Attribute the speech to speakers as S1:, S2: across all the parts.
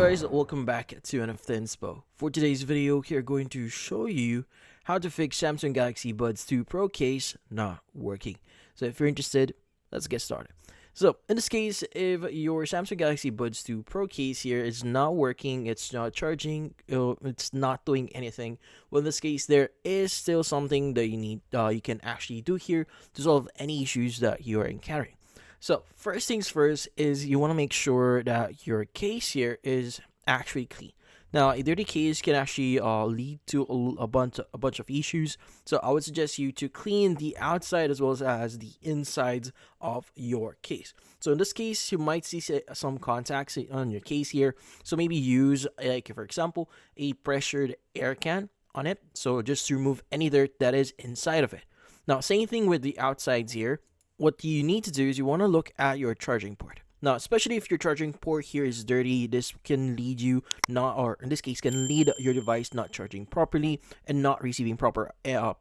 S1: guys, welcome back to NFT Inspo. For today's video, we are going to show you how to fix Samsung Galaxy Buds2 Pro case not working. So if you're interested, let's get started. So in this case, if your Samsung Galaxy Buds2 Pro case here is not working, it's not charging, it's not doing anything, well in this case there is still something that you can actually do here to solve any issues that you are encountering. So first things first is you want to make sure that your case here is actually clean. Now, a dirty case can actually lead to a bunch of issues. So I would suggest you to clean the outside as well as the insides of your case. So in this case, you might see some contacts on your case here. So maybe use, like for example, a pressured air can on it. So just to remove any dirt that is inside of it. Now, same thing with the outsides here. What you need to do is you want to look at your charging port. Now, especially if your charging port here is dirty, this can lead you not, or in this case, can lead your device not charging properly and not receiving proper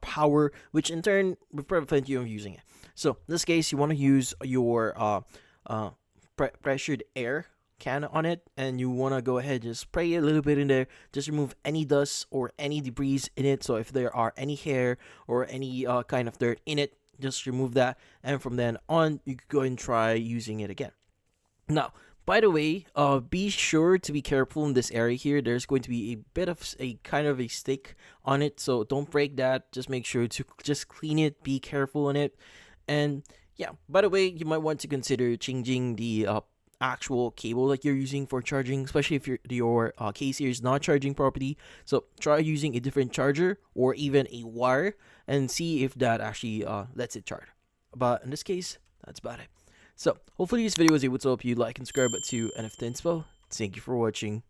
S1: power, which in turn will prevent you from using it. So in this case, you want to use your pressured air can on it, and you want to go ahead and just spray a little bit in there, just remove any dust or any debris in it. So if there are any hair or any kind of dirt in it, just remove that, and from then on you can go and try using it again. Now, by the way, be sure to be careful in this area here. There's going to be a bit of a kind of a stick on it, so don't break that. Just make sure to just clean it, be careful on it. And yeah, by the way, you might want to consider changing the actual cable that you're using for charging, especially if your case here is not charging properly. So try using a different charger or even a wire and see if that actually lets it charge. But in this case, that's about it. So hopefully this video was able to help you. Like and subscribe to NFT Inspo. Thank you for watching.